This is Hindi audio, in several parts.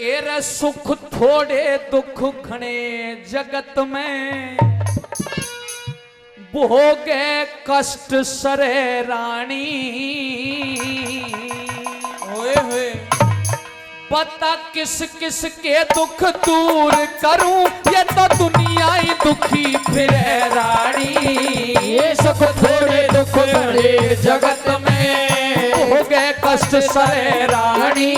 एरे सुख थोड़े दुख घने जगत में, भोगे कष्ट सरे रानी। ओए होए बता किस किस के दुख दूर करूं, ये तो दुनिया ही दुखी फिरे रानी। ये सुख थोड़े दुख घने जगत में, हो गए कष्ट सरे रानी।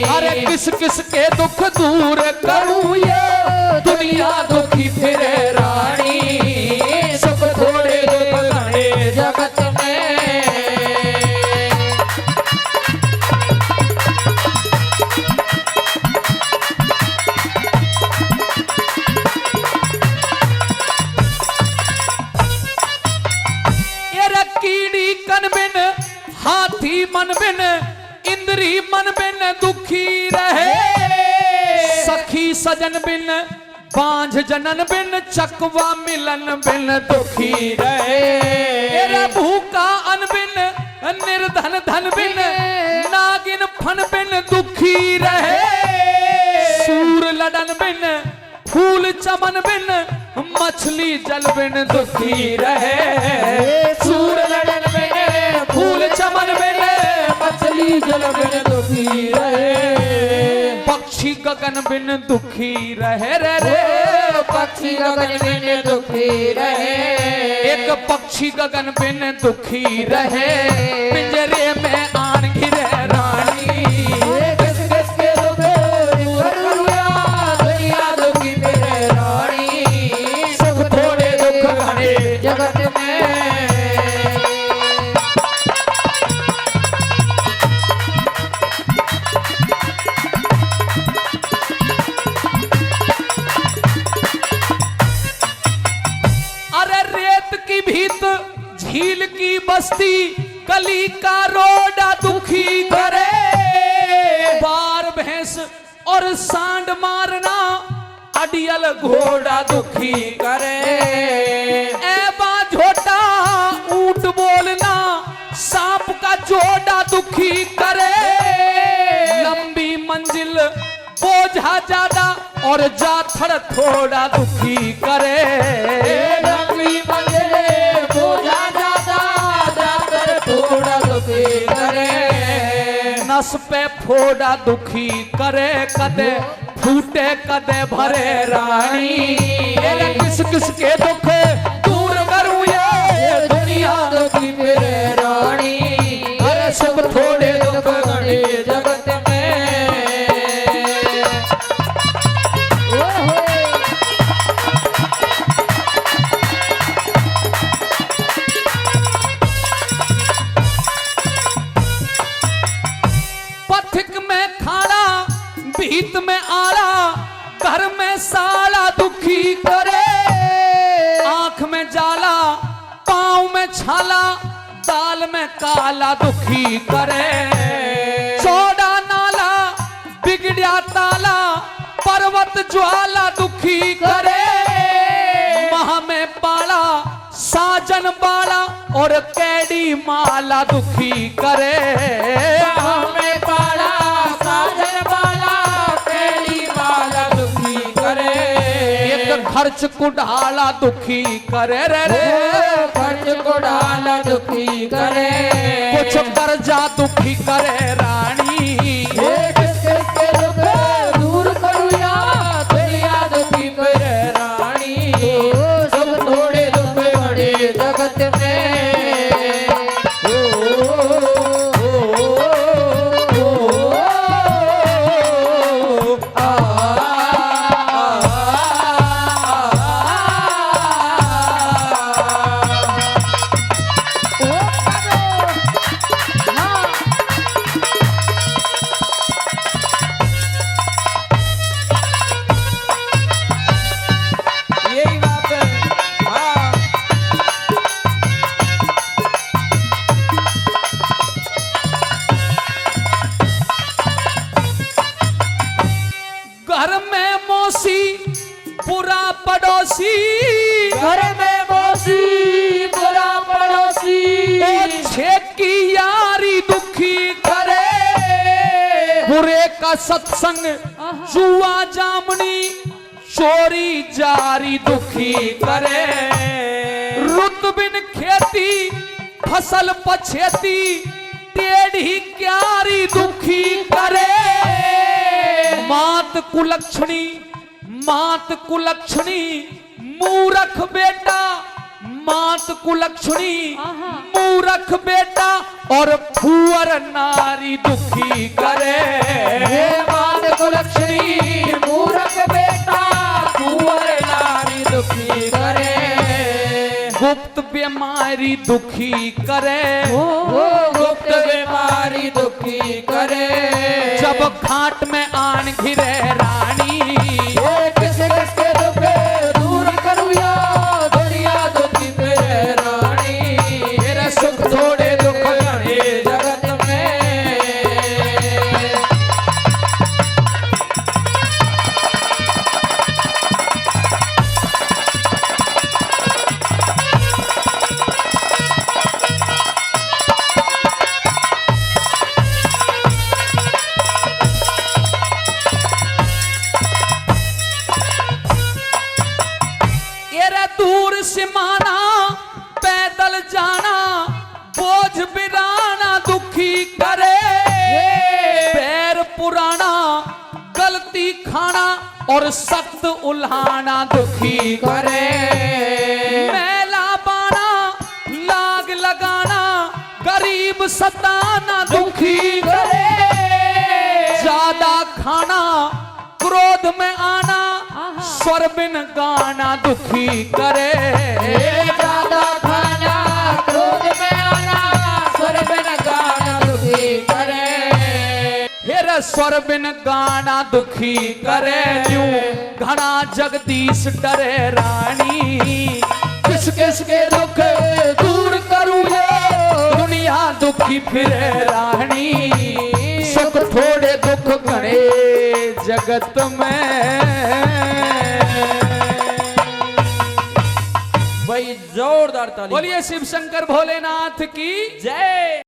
अरे किस किस के दुख दूर करूं, ये दुनिया दुखी फिरे रानी। सुख थोड़े दुख घने जगत में। एरा कीड़ी कन बिन हाथी मन बिन, इंद्री मन बिन दुखी रहे। सखी सजन बिन बांझ जनन बिन, चकवा मिलन बिन दुखी रहे। एरा भूखा अन बिन निर्धन धन बिन, नागिन फन बिन दुखी रहे। सूर लड़न बिन फूल चमन बिन, मछली जल बिन दुखी रहे। सूर लड़न बिन फूल चमन बिन, मछली जल बिन दुखी रहे। पक्षी गगन बिन दुखी रहे रे रे। पक्षी गगन बिन दुखी रहे। एक पक्षी गगन बिन दुखी रहे, पिंजरे में आन घिरे रानी। किस किस के दुख दूर करूं, दुनिया दुखी फिरे रानी। सुख थोड़े दुख घने जगत में। अरे रेत की भीत झील की बस्ती, कली का रोडा दुखी करे। बार भैंस और सांड मारना, अडियल घोड़ा दुखी करे। ऐबा झोटा ऊंट बोलना, सांप का जोड़ा दुखी करे। लंबी मंजिल बोझा ज्यादा, और जाथड़ थोड़ा दुखी करे। लंबी मंजिलें बोझा ज्यादा, जाकर थोड़ा दुखी करे। नस पे फोड़ा दुखी करे, कदे फूटे कदे भरे रानी। अरे किस किस के दुख दूर करूं, ये दुनिया दुखी फिरे रानी। अरे सब थोड़े दुख घने जगत में। पथिक में खाड़ा, भीत में आड़ा, घर में साला दुखी करे। आंख में जाला, पाँव में छाला, दाल में काला दुखी करे। चौड़ा नाला बिगड़िया ताला, पर्वत ज्वाला दुखी करे। महा में पाला साजन बाला, और कैडी माला दुखी करे। में पाला साजन बाला, कैडी माला दुखी करे। एक खर्च कुढ़ाला दुखी करे रे रे। खर्च को डाला दुखी करे। कुछ कर्जा दुखी करे रानी। किस किस के दुख दूर करूं, दुनिया दुखी फिरे रानी। सुख थोड़े दुख घने जगत में। यही बात है। हाँ। घर में मौसी बुरा पड़ोसी, घर में मौसी बुरा पड़ोसी। छे की यारी दुखी करे। बुरे का सत्संग जुआ जामनी चोरी जारी दुखी करे रुत बिन खेती फसल पछेती टेढ़ी क्यारी दुखी करे मात कुलक्षणी मूरख बेटा मात कुलक्षणी मूरख बेटा और फुअर नारी दुखी करे मात कुलक्षणी मूरख बेटा कुंवर नारी दुखी करे गुप्त बीमारी दुखी करे गुप्त बीमारी दुखी करे जब खाट में आन घिरे रानी किस के दुख दूर करूया दुनिया दुखी करे रानी मेरा सुख थोड़े दुख घने जगत में दूर सिमाना पैदल जाना बोझ बिराना दुखी करे पैर पुराना गलती खाना और सख्त उल्हाना दुखी करे मैला बाना लाग लगाना गरीब सताना दुखी करे ज्यादा खाना क्रोध में आना स्वर बिन गाना दुखी करे ज्यादा खाना क्रोध में आना स्वर बिन गाना दुखी करे हेरे स्वर बिन गाना दुखी करे यूं घना जगदीश डरे रानी किस किस के दुख दूर करूं दुनिया दुखी फिरे रानी सुख थोड़े दुख घने जगत में भाई जोरदार ताली बोलिए शिव शंकर भोलेनाथ की जय।